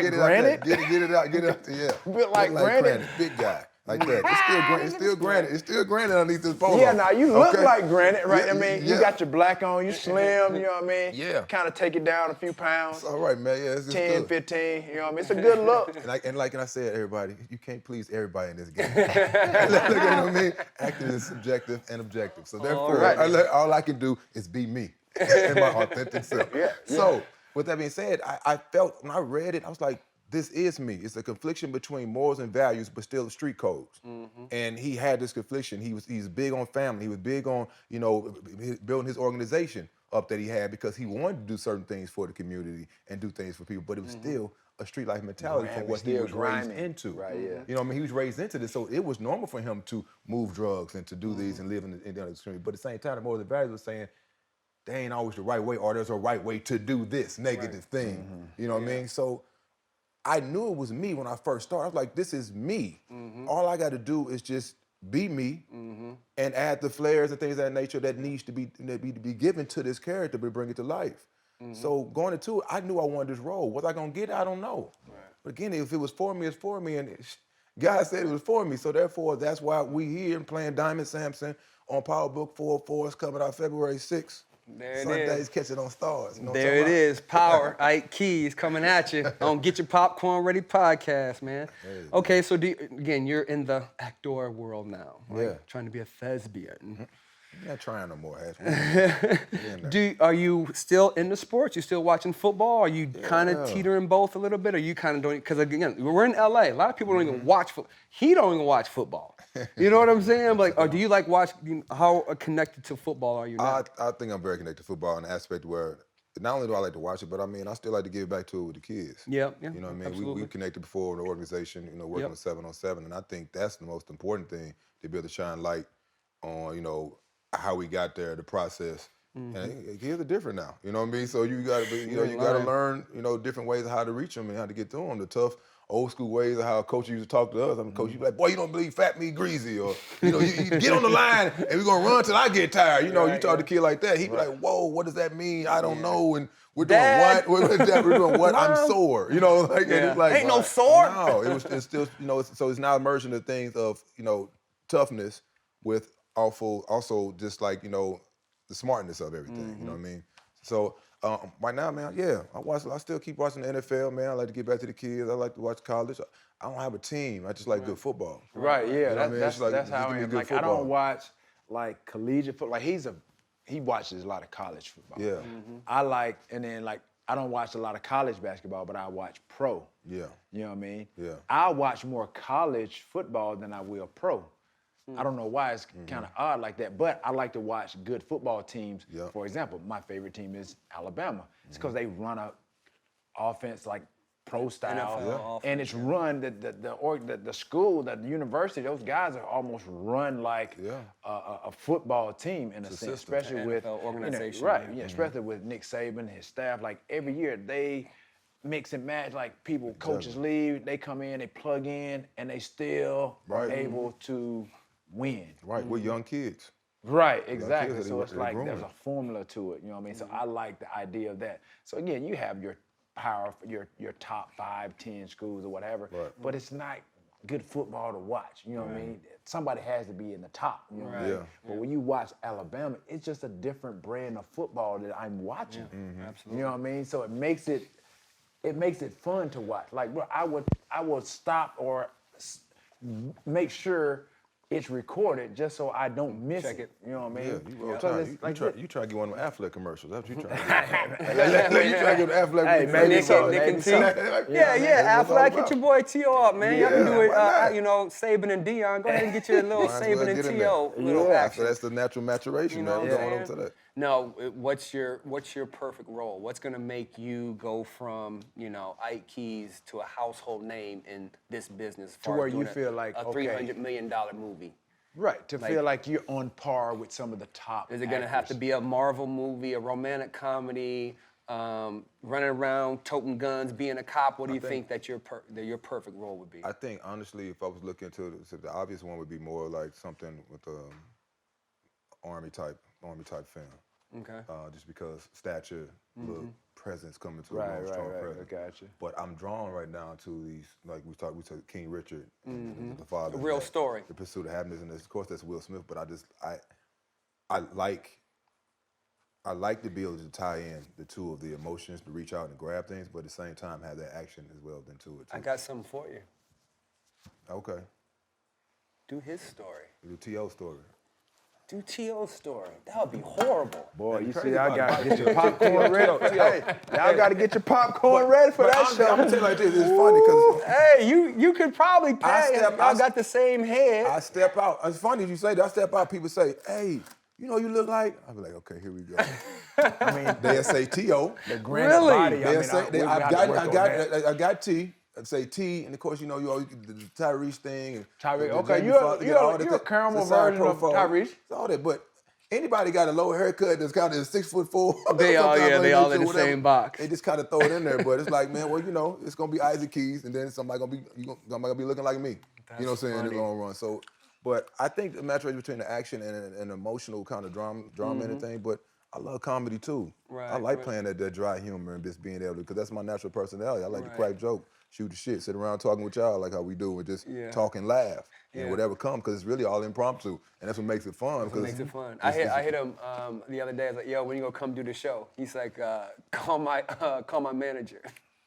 granite. Get it out. Yeah. Built like granite. Big guy. Like that. It's still granite. It's still granite underneath this polo. Yeah, now you look like granite, right? You got your black on, you slim, you know what I mean? Yeah. Kind of take it down a few pounds. It's all right, man. Yeah, it's 10, good. 15, you know what I mean? It's a good look. And like I said, everybody, you can't please everybody in this game. Look at what I mean? Acting is subjective and objective. So therefore, all I can do is be me and my authentic self. Yeah. So with that being said, I felt when I read it, I was like, this is me. It's a confliction between morals and values, but still street codes. And he had this confliction. He's big on family. He was big on, building his organization up that he had because he wanted to do certain things for the community and do things for people, but it was still a street life mentality from what he was raised into. Right, yeah. You know what I mean? He was raised into this, so it was normal for him to move drugs and to do these and live in the community. But at the same time, the morals and values was saying, they ain't always the right way, or there's a right way to do this negative thing. You know what I mean? So I knew it was me when I first started. I was like, this is me. All I got to do is just be me and add the flares and things of that nature that needs to be given to this character to bring it to life. So going into it, I knew I wanted this role. Was I gonna get it? I don't know. But again, if it was for me, it's for me, and God said it was for me. So therefore, that's why we here and playing Diamond Samson on Power Book 404 coming out February 6th. There it Sundays, is. catch it on Stars. You know There it is. Power. Ike Keys coming at you on Getcha Popcorn Ready podcast, man. Okay, so again, you're in the actor world now, right? Yeah. Trying to be a thespian. I'm not trying no more, Ash. Are you still into sports? You still watching football? Are you kind of teetering both a little bit? Or you kind of doing? Because again, we're in LA. A lot of people don't even watch football. He don't even watch football. You know what I'm saying? Like, or do you like watch? How connected to football are you now? I think I'm very connected to football in the aspect where not only do I like to watch it, but I mean, I still like to give back to it with the kids. Yeah. You know what I mean? Absolutely. We connected before in the organization, working on 7-on-7, and I think that's the most important thing, to be able to shine light on, how we got there, the process. And kids are different now, you know what I mean? So you gotta be, you gotta learn, different ways of how to reach them and how to get to them. The tough old school ways of how coach used to talk to us. I mean, coach, you be like, boy, you don't believe fat meat greasy, or you get on the line and we're gonna run till I get tired. You talk to a kid like that, he'd be like, whoa, what does that mean? I don't know. And we're doing Dad. what? We're doing what? I'm sore. And it's like, Ain't no sore. No, it's still, so it's now immersion in things of, toughness with also just like, the smartness of everything, you know what I mean? So right now, man, I still keep watching the NFL, man. I like to get back to the kids. I like to watch college. I don't have a team. I just like good football. Right, yeah. You know what I mean? That's Just how give I me am. good Like, I football. don't watch like collegiate football. Like he watches a lot of college football. Yeah. I don't watch a lot of college basketball, but I watch pro. Yeah. You know what I mean? Yeah. I watch more college football than I will pro. I don't know why it's kind of odd like that, but I like to watch good football teams. Yeah. For example, my favorite team is Alabama. It's because they run a offense like pro style, NFL and it's run the school, the university. Those guys are almost run like a football team in a sense, system. especially An with NFL organization, right? right? Yeah, especially with Nick Saban, his staff. Like every year they mix and match. Like coaches leave, they come in, they plug in, and they still are able to win. Right, we're young kids. Right, exactly. kids, So it's like grooming. there's a formula to it, you know what I mean? So I like the idea of that. So again, you have your your top 5, 10 schools or whatever, but it's not good football to watch, you know what I mean? Somebody has to be in the top, you know what I mean? Yeah. But when you watch Alabama, it's just a different brand of football that I'm watching. Absolutely. You know what I mean? So it makes it fun to watch. Like, bro, I would stop or make sure it's recorded just so I don't miss Check it. it. You know what I Yeah, mean? you all So time. it's like You try to get one of them Affleck commercials. That's what you trying to Yeah. You try to get Affleck. Hey, man, Nick so, and T. maybe Yeah, That's what Affleck, it's all get your boy T.O. up, man. Y'all can do it, why not? Saban and Dion. Go ahead and get your little Might as well Saban and get in T.O. there. little So action. that's the natural maturation, You man. know We're what going I'm on to saying? that. No, what's your perfect role? What's gonna make you go from Ike Keys to a household name in this business? To where you feel like, a okay. $300 million movie? right, to feel like you're on par with some of the top Is it gonna have to actors. be a Marvel movie, a romantic comedy, running around toting guns, being a cop? What do you think that your perfect role would be? I think honestly, if I was looking to the obvious one would be more like something with army type film. Okay. Just because stature, look, presence coming to a Right, long, strong right, presence. I got you. But I'm drawn right now to these, like we talked King Richard, and the father. A real of that, story. The Pursuit of Happiness, and of course that's Will Smith. But I like to be able to tie in the two of the emotions, to reach out and grab things, but at the same time have that action as well into it too. I got something for you. Okay. Do his story. The T.O. story. Do T.O.'s story. That would be horrible. Boy, you crazy see, I about got to it. get your popcorn ready. Hey, y'all got to get your popcorn ready for that I'm show. gonna tell you like this. It's funny because Hey, you could probably pay. step- Y'all got the same head. I step out. It's funny you say that. I step out. People say, "Hey, you know you look like." I be like, "Okay, here we go." I mean, they'll say T.O. The granite Really? body. They'll I say, mean, I got T. I'd say T, and of course, you know, you always the Tyrese thing. And Tyrese, the okay, Jamie you're Foxx, a- you get all you're that- a caramel the side version of profile, Tyrese. it's all that, but anybody got a low haircut that's kind of 6'4". They all, sometimes they like all this in or the whatever, same box. They just kind of throw it in there, but it's like, man, well, you know, it's gonna be Isaac Keys, and then somebody gonna be looking like me. You know what I'm saying? In the long run. So, but I think the maturation between the action and emotional kind of drama and everything, but I love comedy too. Right, I like right. playing that dry humor and just being able to, because that's my natural personality. I like to Right. crack joke, shoot the shit, sit around talking with y'all like how we do, and just Yeah. talk and laugh. Yeah. And whatever comes, because it's really all impromptu. And that's what makes it fun. What makes it fun. I hit him the other day. I was like, "Yo, when you gonna come do the show?" He's like, "Call my manager."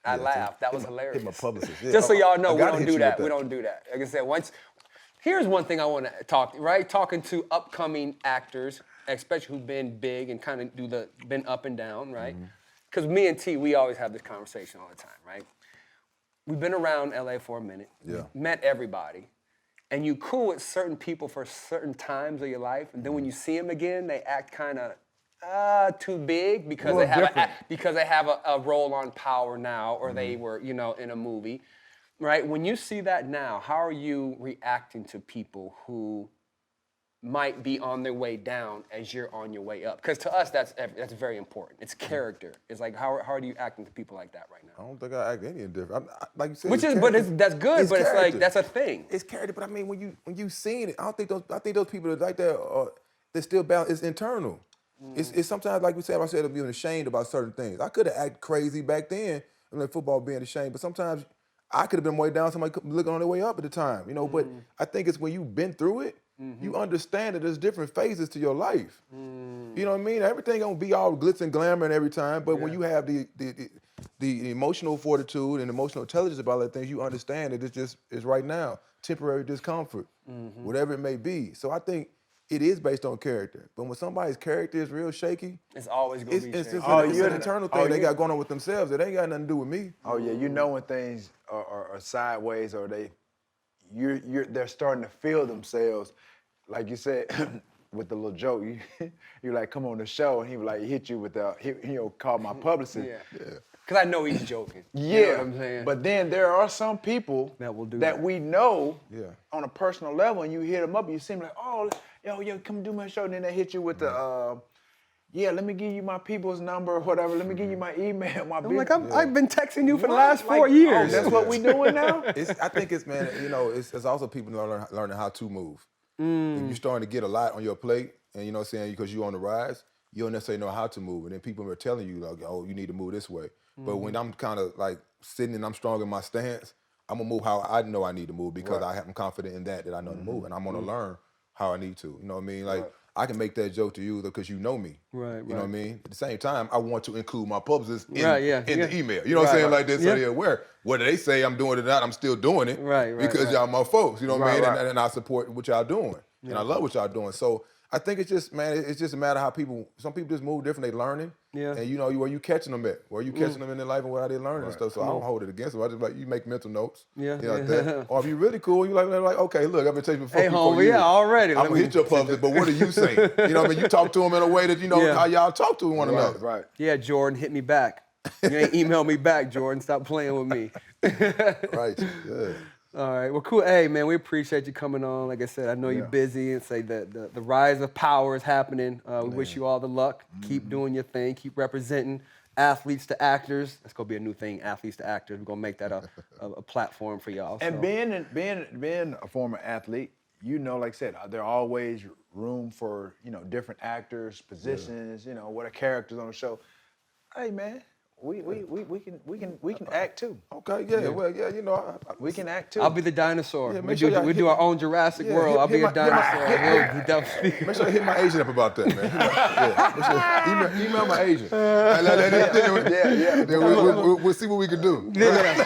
I laughed. That was hilarious. Hit my publicist. Yeah. Just so y'all know, I we gotta don't hit do you that. with We don't do that. Like I said, here's one thing I want to talk. Right, talking to upcoming actors, especially who've been big and kind of been up and down. Right, because me and T, we always have this conversation all the time. Right, we've been around LA for a minute. Yeah. Met everybody. And you cool with certain people for certain times of your life, and then when you see them again, they act kind of too big because they have a role on Power now, or they were in a movie, right? When you see that now, how are you reacting to people who might be on their way down as you're on your way up? Because to us, that's very important. It's character. It's like how are you acting to people like that right now? I don't think I act any different. Like you said, Which it's is, but character. that's good. But it's like character. that's a thing. It's character, but I mean, when you seen it, I think those people that like that, they're still bound. It's internal. It's sometimes like we said, I said of being ashamed about certain things. I could have acted crazy back then, football being ashamed, but sometimes I could have been way down. Somebody could be looking on their way up at the time, But I think it's when you've been through it, you understand that there's different phases to your life. You know what I mean? Everything gonna be all glitz and glamour and every time, but when you have the emotional fortitude and emotional intelligence about other things, you understand that it's right now, temporary discomfort, whatever it may be. So I think it is based on character. But when somebody's character is real shaky, It's always gonna be. it's shaky. just an internal thing they got going on with themselves. It ain't got nothing to do with me. Oh yeah, you know when things are sideways or they're starting to feel themselves, like you said with the little joke. You like come on the show and he would like hit you with call my publicist. Yeah. Because I know he's joking. Yeah, You know what I'm saying? but then there are some people That will do that that. we know Yeah. on a personal level, and you hit them up, and you seem like, oh, yo, come do my show. And then they hit you with the, let me give you my people's number or whatever. Let me give you my email, my I'm like, business. I've been texting you for the What? last 4 Like, years. Oh, that's what we doing now? I think it's, man, it's also people learning how to move. If you're starting to get a lot on your plate, and you know what I'm saying, because you're on the rise, you don't necessarily know how to move. And then people are telling you, like, oh, you need to move this way. But when I'm kind of like sitting and I'm strong in my stance, I'm gonna move how I know I need to move because I'm confident in that I know to move. And I'm gonna learn how I need to. You know what I mean? Like, I can make that joke to you because you know me. Right, You know what I mean? At the same time, I want to include my publicist in, Right, yeah, in yeah. the email. You know what I'm Right, saying? right. Like this, Yeah. so they're aware. Whether they say I'm doing it or not, I'm still doing it. Right, Because right. y'all my folks. You know what I Right, mean? right. And I support what y'all doing. And I love what y'all doing. So I think it's just, man, it's just a matter of how some people just move different. They learning. Yeah. And you know, where you catching them at? Where you catching them in their life and where they learning and stuff. So I don't hold it against them. I just like, you make mental notes. Yeah. You know, like that. Or if you really cool, you like, okay, look, I've been telling you before. Hey, before homie, you. yeah, already. I'm gonna hit your publicist, but what do you say? You know what I mean? You talk to them in a way that you know Yeah. how y'all talk to one another. Right. Yeah, Jordan, hit me back. You ain't email me back, Jordan. Stop playing with me. Right. Yeah. All right. Well, cool. Hey, man, we appreciate you coming on. Like I said, I know you're busy and say that the rise of power is happening. We wish you all the luck. Keep doing your thing. Keep representing athletes to actors. That's going to be a new thing, athletes to actors. We're going to make that a platform for y'all. And so. being a former athlete, like I said, there are always room for, different actors, positions, what are characters on the show. Hey man, we can act too. Okay. Yeah. Well, yeah. You know, We can act too. I'll be the dinosaur. Yeah, we make sure y'all do hit- our own Jurassic Yeah, World. hit- I'll be hit a my- dinosaur. He'll definitely- make sure I hit my agent up about that, man. Yeah. Email my agent. Yeah. Then we'll see what we can do. Yeah.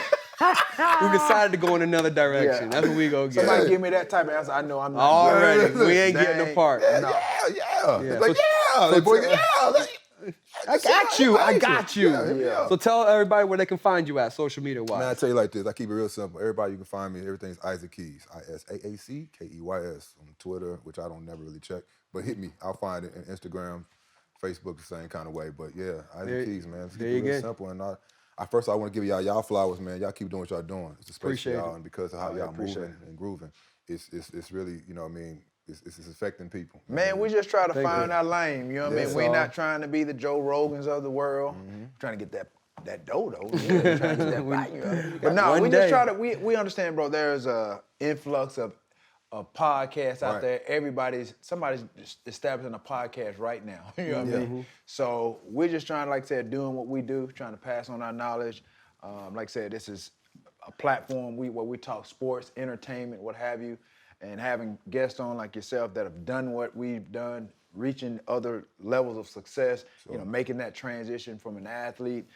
We decided to go in another direction. That's what we gonna get. Somebody give me that type of answer, I know I'm not. Already, good. we ain't getting Dang. apart. Yeah. It's like, Like, boy, I got you. I got you. Yeah. So tell everybody where they can find you at, social media wise. Man, I tell you like this. I keep it real simple. Everybody, you can find me. Everything's Isaac Keys. ISAACKEYS on Twitter, which I don't never really check. But hit me. I'll find it. And Instagram, Facebook, the same kind of way. But yeah, Isaac Keys, man. Just keep it real simple. And I want to give y'all flowers, man. Y'all keep doing what y'all doing. It's a space for y'all, and because of how y'all moving and grooving, it's really, you know what I mean. It's affecting people. Man, we just try to find our lane. You know what I mean? We're not trying to be the Joe Rogans of the world. Trying to get that dough though. You know, trying to get that back, you know? But no, we just try to. We understand, bro. There's a influx of podcasts out there. Somebody's establishing a podcast right now. You know what I mean? So we're just trying, like I said, doing what we do, trying to pass on our knowledge. Like I said, this is a platform where we talk sports, entertainment, what have you. And having guests on like yourself that have done what we've done, reaching other levels of success, you know, making that transition from an athlete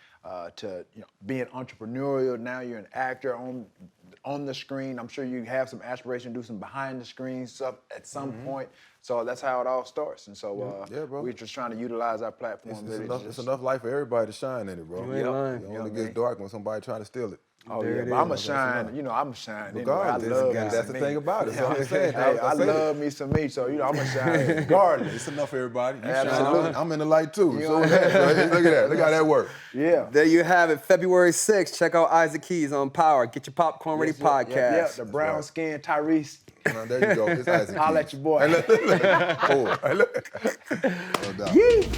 to being entrepreneurial. Now you're an actor on the screen. I'm sure you have some aspiration to do some behind the scenes stuff at some point. So that's how it all starts. And so we're just trying to utilize our platform. It's enough light for everybody to shine in it, bro. You ain't lying. It only gets dark when somebody trying to steal it. Oh yeah, but I'm a shine. You know, I'm a shine. Regardless, anyway. that's the thing about it. You know what I'm saying? I love me some me, so I'm a shine. Regardless, it's enough for everybody. You Absolutely. I'm in the light too. So look at that. Look how that works. Yeah. There you have it, February 6th. Check out Isaac Keys on Power. Get your Popcorn Ready podcast. Yeah, the brown skin Tyrese. There you go. It's Isaac Holla Keys. at your boy. Hey, look. Oh, hey, look. No doubt. Yee.